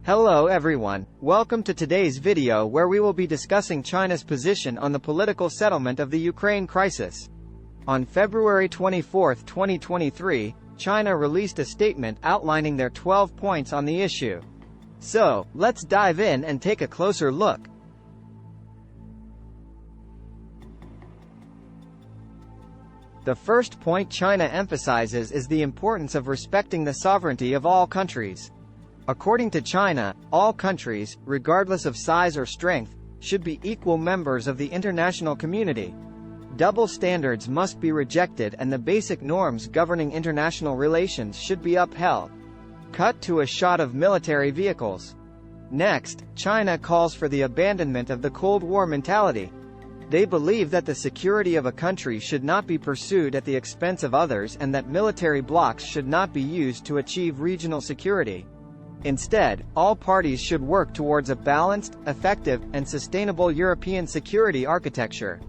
Hello everyone, welcome to today's video where we will be discussing China's position on the political settlement of the Ukraine crisis. On February 24, 2023, China released a statement outlining their 12 points on the issue. So, let's dive in and take a closer look. The first point China emphasizes is the importance of respecting the sovereignty of all countries. According to China, all countries, regardless of size or strength, should be equal members of the international community. Double standards must be rejected and the basic norms governing international relations should be upheld. Cut to a shot of military vehicles. Next, China calls for the abandonment of the Cold War mentality. They believe that the security of a country should not be pursued at the expense of others and that military blocs should not be used to achieve regional security. Instead, all parties should work towards a balanced, effective, and sustainable European security architecture.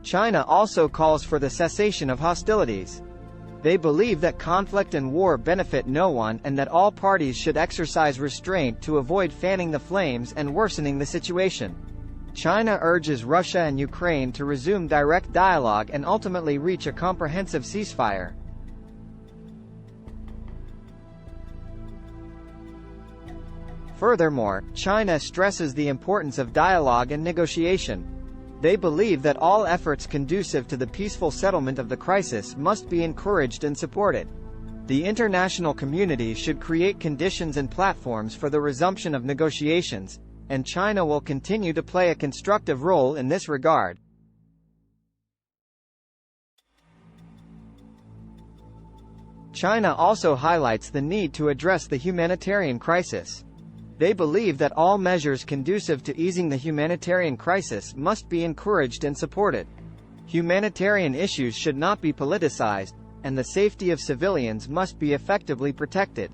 China also calls for the cessation of hostilities. They believe that conflict and war benefit no one and that all parties should exercise restraint to avoid fanning the flames and worsening the situation. China urges Russia and Ukraine to resume direct dialogue and ultimately reach a comprehensive ceasefire. Furthermore, China stresses the importance of dialogue and negotiation. They believe that all efforts conducive to the peaceful settlement of the crisis must be encouraged and supported. The international community should create conditions and platforms for the resumption of negotiations, and China will continue to play a constructive role in this regard. China also highlights the need to address the humanitarian crisis. They believe that all measures conducive to easing the humanitarian crisis must be encouraged and supported. Humanitarian issues should not be politicized, and the safety of civilians must be effectively protected.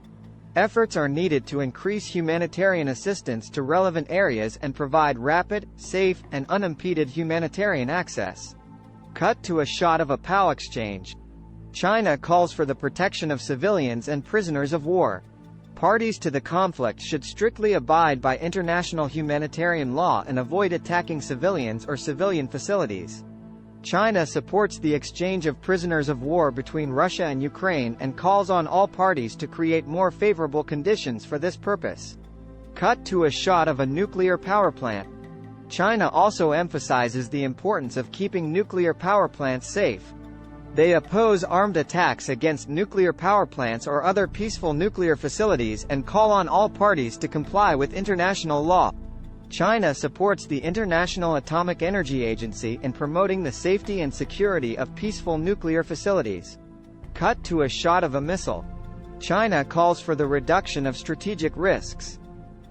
Efforts are needed to increase humanitarian assistance to relevant areas and provide rapid, safe, and unimpeded humanitarian access. Cut to a shot of a POW exchange. China calls for the protection of civilians and prisoners of war. Parties to the conflict should strictly abide by international humanitarian law and avoid attacking civilians or civilian facilities. China supports the exchange of prisoners of war between Russia and Ukraine and calls on all parties to create more favorable conditions for this purpose. Cut to a shot of a nuclear power plant. China also emphasizes the importance of keeping nuclear power plants safe. They oppose armed attacks against nuclear power plants or other peaceful nuclear facilities and call on all parties to comply with international law. China supports the International Atomic Energy Agency in promoting the safety and security of peaceful nuclear facilities. Cut to a shot of a missile. China calls for the reduction of strategic risks.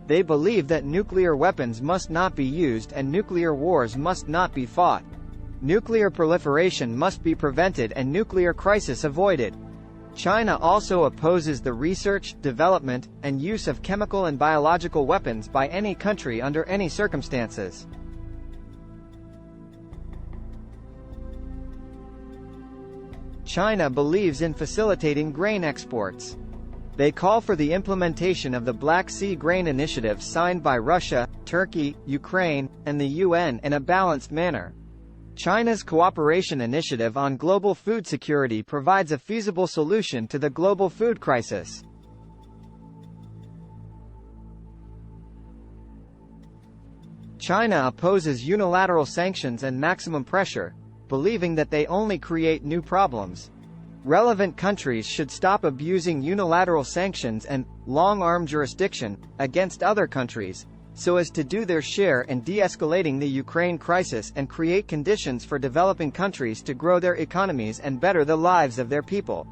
They believe that nuclear weapons must not be used and nuclear wars must not be fought. Nuclear proliferation must be prevented and nuclear crisis avoided. China also opposes the research, development, and use of chemical and biological weapons by any country under any circumstances. China believes in facilitating grain exports. They call for the implementation of the Black Sea Grain Initiative signed by Russia, Turkey, Ukraine, and the UN in a balanced manner. China's Cooperation Initiative on Global Food Security provides a feasible solution to the global food crisis. China opposes unilateral sanctions and maximum pressure, believing that they only create new problems. Relevant countries should stop abusing unilateral sanctions and long-arm jurisdiction against other countries, so as to do their share in de-escalating the Ukraine crisis and create conditions for developing countries to grow their economies and better the lives of their people.